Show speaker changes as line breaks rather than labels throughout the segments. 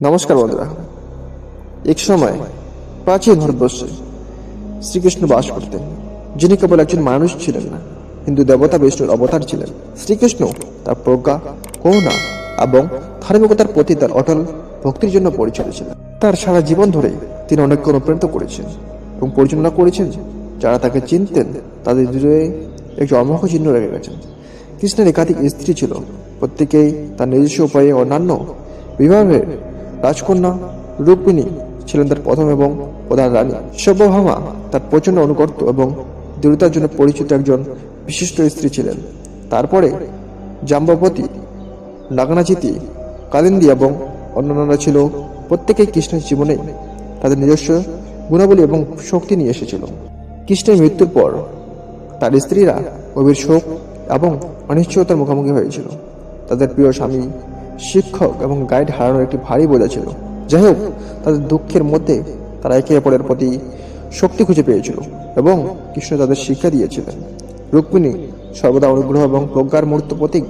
নমস্কার বন্ধুরা। এক সময় প্রাচীন ভারতবর্ষে শ্রীকৃষ্ণ বাস করতেন, যিনি কেবল একজন মানুষ ছিলেন না, হিন্দু দেবতা বিষ্ণুর অবতার ছিলেন। শ্রীকৃষ্ণ তার প্রজ্ঞা, করুণা এবং ধার্মিকতার প্রতি তার অটল ভক্তির জন্য পরিচিত ছিলেন। তার সারা জীবন ধরে তিনি অনেককে অনুপ্রাণিত করেছেন এবং পরিচালনা করেছেন। যারা তাকে চিনতেন তাদের হৃদয়ে একটি অমোঘ চিহ্ন রেখে গেছেন। কৃষ্ণের একাধিক স্ত্রী ছিল, প্রত্যেকেই তার নিজস্ব উপায়ে অন্যান্য বিবাহের রাজকন্যা। রুক্মিণী ছিলেন তার প্রথম এবং প্রধান রানী। সত্যভামা তার প্রচন্ড অনুগত এবং দৃঢ়তার জন্য পরিচিত একজন বিশিষ্ট স্ত্রী ছিলেন। তারপরে জাম্ববতী, নাগনাচিতি, কালিন্দী এবং অন্যান্যরা ছিল। প্রত্যেকেই কৃষ্ণের জীবনে তাদের নিজস্ব গুণাবলী এবং শক্তি নিয়ে এসেছিল। কৃষ্ণের মৃত্যুর পর তার স্ত্রীরা গভীর শোক এবং অনিশ্চয়তার মুখোমুখি হয়েছিল। তাদের প্রিয় স্বামী, শিক্ষক এবং গাইড হারানোর একটি ভারী বোঝা ছিল। যাই হোক, তাদের দুঃখের মধ্যে তারা একে অপরের প্রতি শক্তি খুঁজে পেয়েছিল এবং কৃষ্ণ তাদের শিক্ষা দিয়েছিলেন। রুক্মিণী সর্বদা অনুগ্রহ এবং প্রজ্ঞার মূর্ত প্রতীক।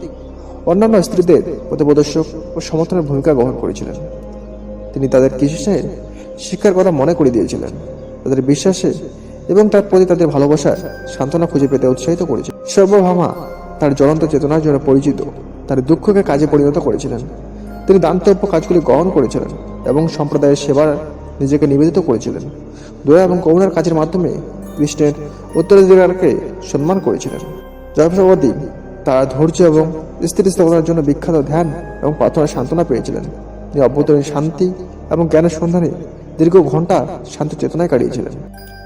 অন্যান্য স্ত্রীদের পথপ্রদর্শক ও সমর্থনের ভূমিকা গ্রহণ করেছিলেন। তিনি তাদের কৃষ্ণের শিক্ষার কথা মনে করে দিয়েছিলেন, তাদের বিশ্বাসে এবং তার প্রতি তাদের ভালোবাসার সান্ত্বনা খুঁজে পেতে উৎসাহিত করেছিলেন। সর্বভামা তার জ্বলন্ত চেতনার জন্য পরিচিত। তার দুঃখকে কাজে পরিণত করেছিলেন। তিনি দান্তব্য কাজগুলি গ্রহণ করেছিলেন এবং সম্প্রদায়ের সেবার নিজেকে নিবেদিত করেছিলেন। দয়া এবং করুণার কাজের মাধ্যমে কৃষ্ণের উত্তরাধিকারকে সম্মান করেছিলেন। জয়প্রবতী তার ধৈর্য এবং স্থিতিস্থাপনার জন্য বিখ্যাত, ধ্যান এবং প্রার্থনার সান্ত্বনা পেয়েছিলেন। তিনি অভ্যন্তরীণ শান্তি এবং জ্ঞানের সন্ধানে দীর্ঘ ঘন্টা শান্ত চেতনায় কাটিয়েছিলেন।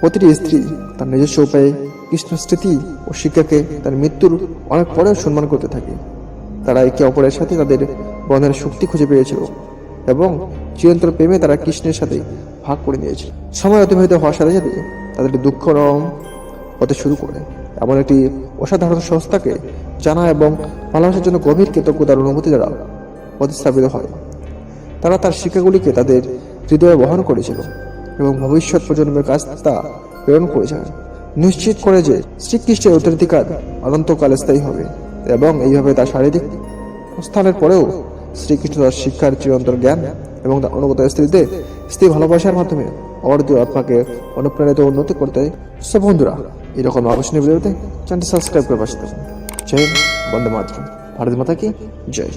প্রতিটি স্ত্রী তার নিজস্ব উপায়ে কৃষ্ণের স্মৃতি ও শিক্ষাকে তার মৃত্যুর অনেক পরেও সম্মান করতে থাকে। তারা একে অপরের সাথে তাদের বন্ধনের শক্তি খুঁজে পেয়েছিল এবং চিরন্তন প্রেমে তারা কৃষ্ণের সাথে ভাগ করে নিয়েছিল। সময় অতিবাহিত হওয়ার সাথে সাথে তাদের দুঃখ রং হতে শুরু করে। এমন একটি অসাধারণ সংস্থাকে জানা এবং ভালোবাসার জন্য গভীর কৃতজ্ঞতার অনুভূতি দ্বারা প্রতিস্থাপিত হয়। তারা তার শিক্ষাগুলিকে তাদের হৃদয়ে বহন করেছিল এবং ভবিষ্যৎ প্রজন্মের কাছে তা প্রেরণ করেছে, নিশ্চিত করে যে শ্রীকৃষ্ণের উত্তরাধিকার অনন্তকালে স্থায়ী হবে। এবং এইভাবে তার শারীরিক স্থানের পরেও শ্রীকৃষ্ণ তার শিক্ষার চিরন্তন জ্ঞান এবং তার অনুগত স্ত্রীদের স্ত্রী ভালোবাসার মাধ্যমে অর্ধীয় আত্মাকে অনুপ্রাণিত উন্নতি করতে। সব বন্ধুরা, এরকম আকর্ষণীয় ভিডিওতে চ্যানেলটি সাবস্ক্রাইব করে পাশে থাকুন। জয় হিন্দ, বন্দে মাতরম, ভারত মাতা কি জয়।